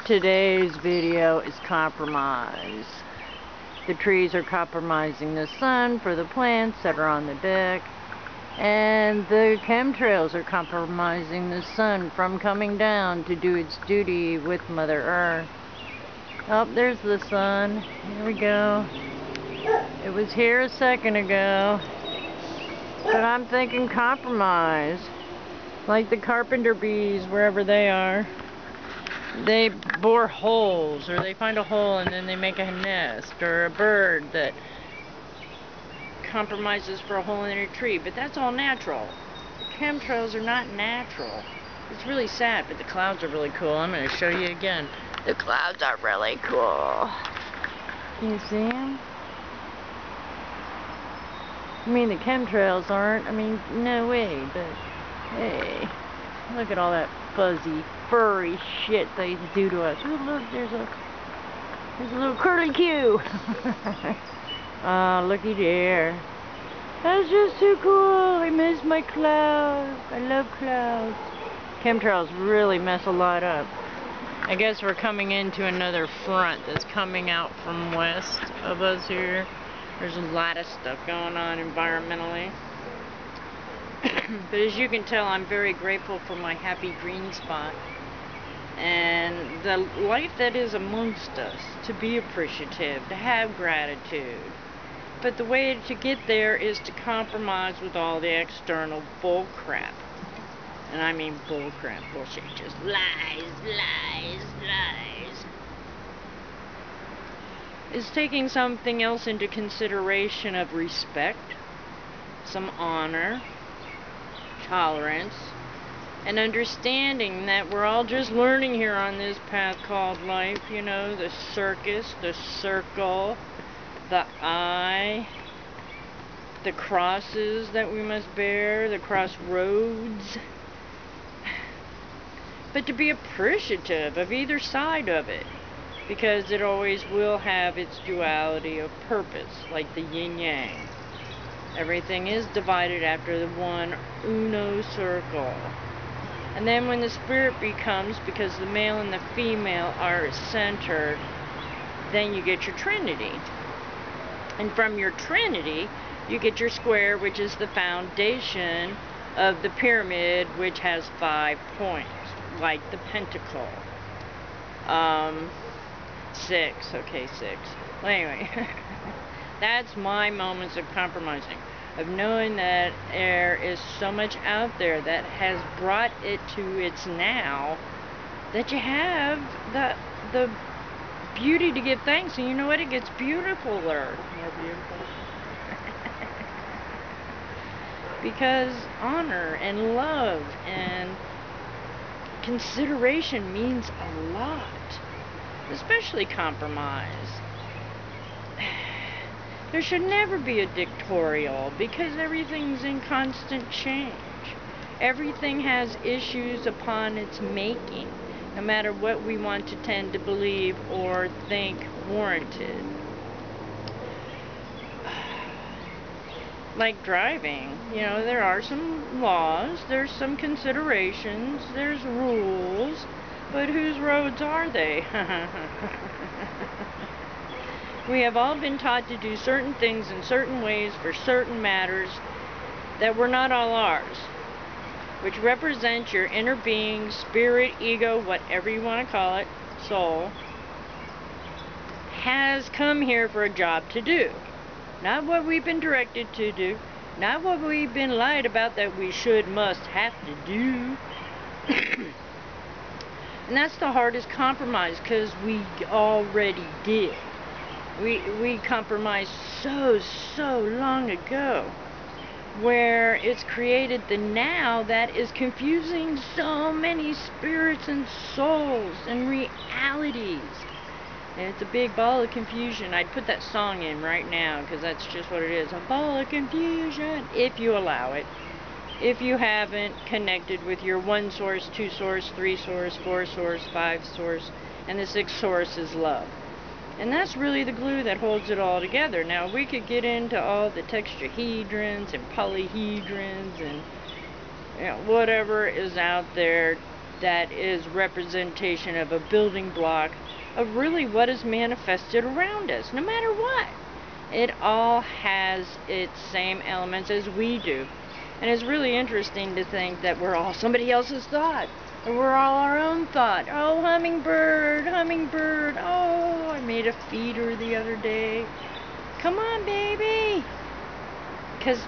Today's video is compromise. The trees are compromising the sun for the plants that are on the deck, and the chemtrails are compromising the sun from coming down to do its duty with Mother Earth. Oh, there's the sun. Here we go. It was here a second ago, but I'm thinking compromise. Like the carpenter bees, wherever they are. They bore holes, or they find a hole and then they make a nest, or a bird that compromises for a hole in a tree, but that's all natural. The chemtrails are not natural. It's really sad, but the clouds are really cool. I'm going to show you again. The clouds are really cool. Can you see them? I mean, the chemtrails aren't. I mean, no way, but hey, look at all that fuzzy, furry shit they do to us. Ooh, look, there's a little curly Q. Oh, looky there. That's just too cool. I miss my clouds. I love clouds. Chemtrails really mess a lot up. I guess we're coming into another front that's coming out from west of us here. There's a lot of stuff going on environmentally. But as you can tell, I'm very grateful for my happy green spot and the life that is amongst us, to be appreciative, to have gratitude. But the way to get there is to compromise with all the external bull crap. And I mean bull crap, bullshit, just lies, lies, lies. Is taking something else into consideration of respect, some honor, tolerance, and understanding that we're all just learning here on this path called life. You know, the circus, the circle, the eye, the crosses that we must bear, the crossroads. But to be appreciative of either side of it, because it always will have its duality of purpose, like the yin-yang. Everything is divided after the one Uno circle. And then when the spirit becomes, because the male and the female are centered, then you get your trinity. And from your trinity, you get your square, which is the foundation of the pyramid, which has 5 points, like the pentacle. 6. Okay, 6. Well, anyway, that's my moments of compromising, of knowing that there is so much out there that has brought it to its now, that you have the beauty to give thanks. And you know what? It gets beautifuler. More beautiful. Because honor and love and consideration means a lot. Especially compromise. There should never be a dictatorial, because everything's in constant change. Everything has issues upon its making, no matter what we want to tend to believe or think warranted. Like driving, you know, there are some laws, there's some considerations, there's rules. But whose roads are they? We have all been taught to do certain things in certain ways for certain matters that were not all ours, which represent your inner being, spirit, ego, whatever you want to call it, soul, has come here for a job to do. Not what we've been directed to do, not what we've been lied about that we should, must, have to do. And that's the hardest compromise, because we already did. We compromised so long ago, where it's created the now that is confusing so many spirits and souls and realities. And it's a big ball of confusion. I'd put that song in right now, because that's just what it is. A ball of confusion, if you allow it. If you haven't connected with your 1 source, 2 source, 3 source, 4 source, 5 source, and the 6th source is love. And that's really the glue that holds it all together. Now, we could get into all the tetrahedrons and polyhedrons and, you know, whatever is out there that is representation of a building block of really what is manifested around us, no matter what. It all has its same elements as we do. And it's really interesting to think that we're all somebody else's thought. Or we're all our own thought. Oh, hummingbird, hummingbird. Oh, I made a feeder the other day. Come on, baby. Because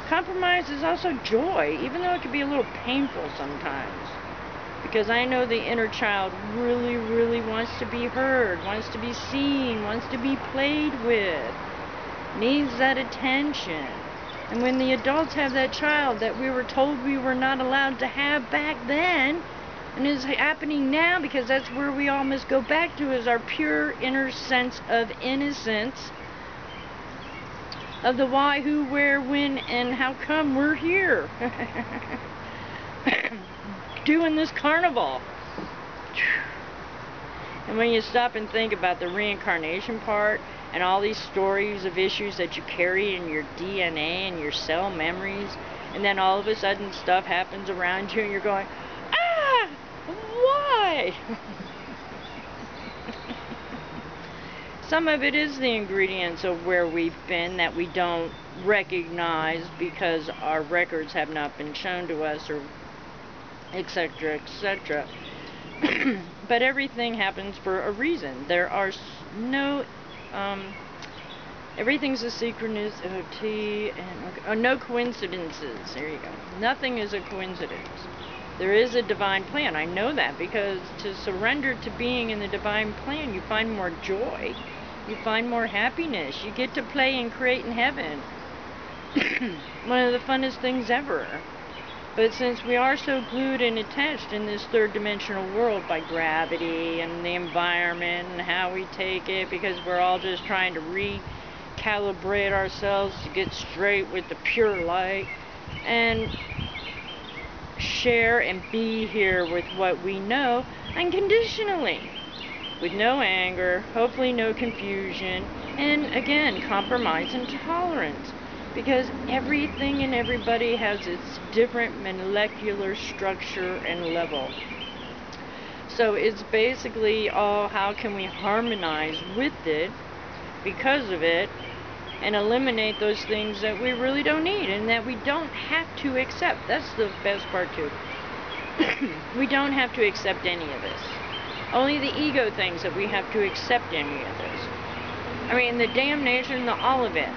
compromise is also joy, even though it can be a little painful sometimes. Because I know the inner child really, really wants to be heard, wants to be seen, wants to be played with, needs that attention. And when the adults have that child that we were told we were not allowed to have back then, and is happening now, because that's where we all must go back to, is our pure inner sense of innocence, of the why, who, where, when, and how come we're here doing this carnival. And when you stop and think about the reincarnation part and all these stories of issues that you carry in your DNA and your cell memories, and then all of a sudden stuff happens around you and you're going, ah, why? Some of it is the ingredients of where we've been that we don't recognize because our records have not been shown to us, or etc., etc. But everything happens for a reason. There are no, everything's a synchronicity, and no coincidences. There you go. Nothing is a coincidence. There is a divine plan. I know that because to surrender to being in the divine plan, you find more joy. You find more happiness. You get to play and create in heaven. One of the funnest things ever. But since we are so glued and attached in this third dimensional world by gravity and the environment and how we take it, because we're all just trying to recalibrate ourselves to get straight with the pure light and share and be here with what we know unconditionally, with no anger, hopefully no confusion, and again, compromise and tolerance. Because everything and everybody has its different molecular structure and level. So it's basically all how can we harmonize with it, because of it, and eliminate those things that we really don't need and that we don't have to accept. That's the best part too. We don't have to accept any of this. Only the ego thinks that we have to accept any of this. I mean, the damnation, all of it.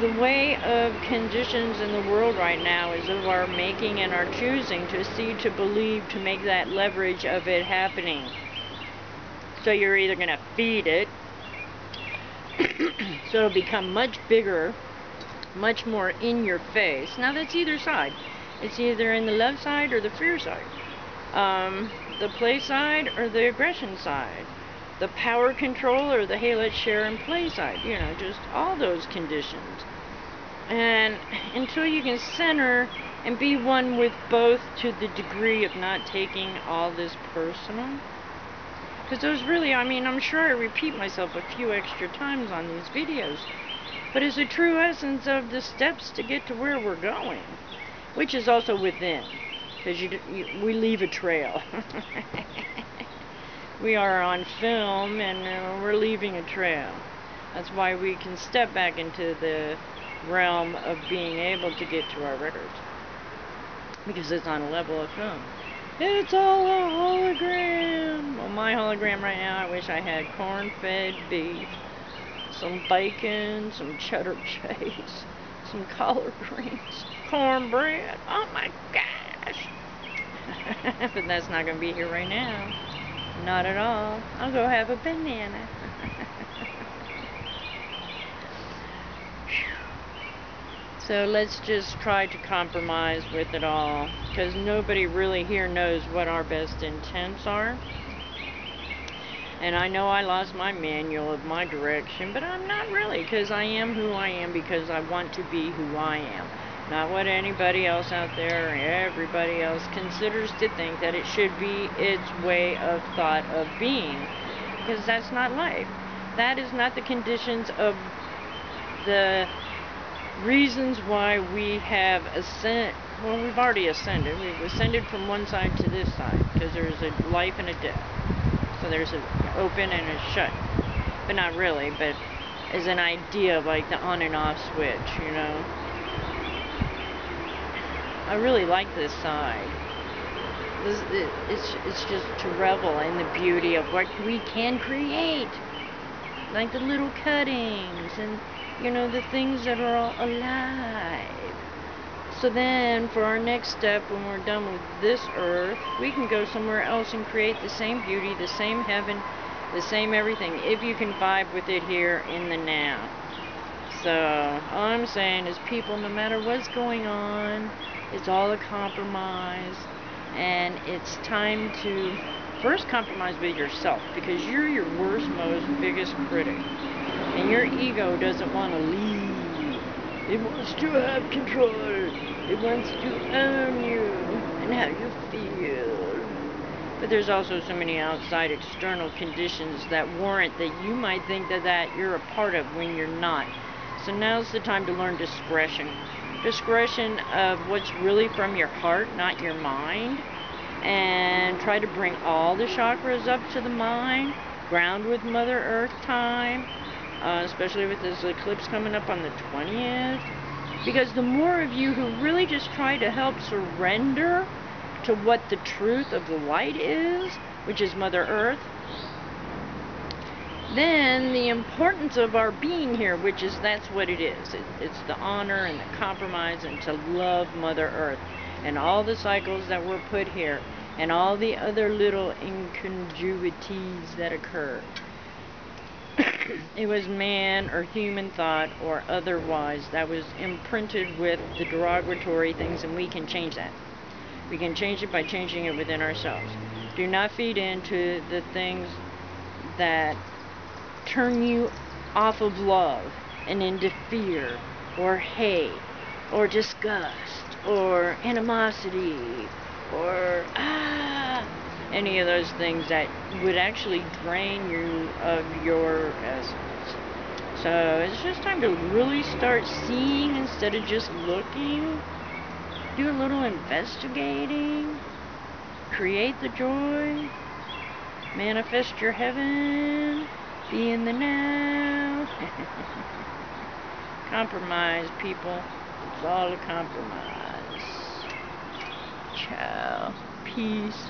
The way of conditions in the world right now is of our making and our choosing to see, to believe, to make that leverage of it happening. So you're either going to feed it, so it'll become much bigger, much more in your face. Now that's either side. It's either in the love side or the fear side. The play side or the aggression side. The power control or the hey, let's share and play side. You know, just all those conditions. And until you can center and be one with both to the degree of not taking all this personal. Because those really, I mean, I'm sure I repeat myself a few extra times on these videos. But it's a true essence of the steps to get to where we're going. Which is also within. Because we leave a trail. We are on film and we're leaving a trail. That's why we can step back into the realm of being able to get to our records. Because it's on a level of film. It's all a hologram. Well, my hologram right now, I wish I had corn-fed beef, some bacon, some cheddar cheese, some collard greens, cornbread. Oh my gosh. But that's not going to be here right now. Not at all. I'll go have a banana. So let's just try to compromise with it all, because nobody really here knows what our best intents are. And I know I lost my manual of my direction, but I'm not really, because I am who I am because I want to be who I am. Not what anybody else out there or everybody else considers to think that it should be its way of thought of being. Because that's not life. That is not the conditions of the reasons why we have well, we've already ascended. We've ascended from one side to this side, because there's a life and a death. So there's an open and a shut. But not really, but as an idea of like the on and off switch, you know. I really like this side. It's just to revel in the beauty of what we can create. Like the little cuttings and, you know, the things that are all alive. So then, for our next step, when we're done with this earth, we can go somewhere else and create the same beauty, the same heaven, the same everything, if you can vibe with it here in the now. So, all I'm saying is, people, no matter what's going on, it's all a compromise, and it's time to first compromise with yourself, because you're your worst, most biggest critic, and your ego doesn't want to leave. It wants to have control. It wants to own you and how you feel. But there's also so many outside external conditions that warrant that you might think that you're a part of when you're not. So now's the time to learn discretion. Discretion of what's really from your heart, not your mind. And try to bring all the chakras up to the mind. Ground with Mother Earth time. Especially with this eclipse coming up on the 20th. Because the more of you who really just try to help surrender to what the truth of the light is, which is Mother Earth, then the importance of our being here, which is, that's what it is. It's the honor and the compromise and to love Mother Earth and all the cycles that were put here and all the other little incongruities that occur. It was man or human thought or otherwise that was imprinted with the derogatory things, and we can change that. We can change it by changing it within ourselves. Do not feed into the things that turn you off of love and into fear or hate or disgust or animosity or any of those things that would actually drain you of your essence. So it's just time to really start seeing instead of just looking. Do a little investigating. Create the joy. Manifest your heaven. Be in the now. Compromise, people. It's all a compromise. Ciao. Peace.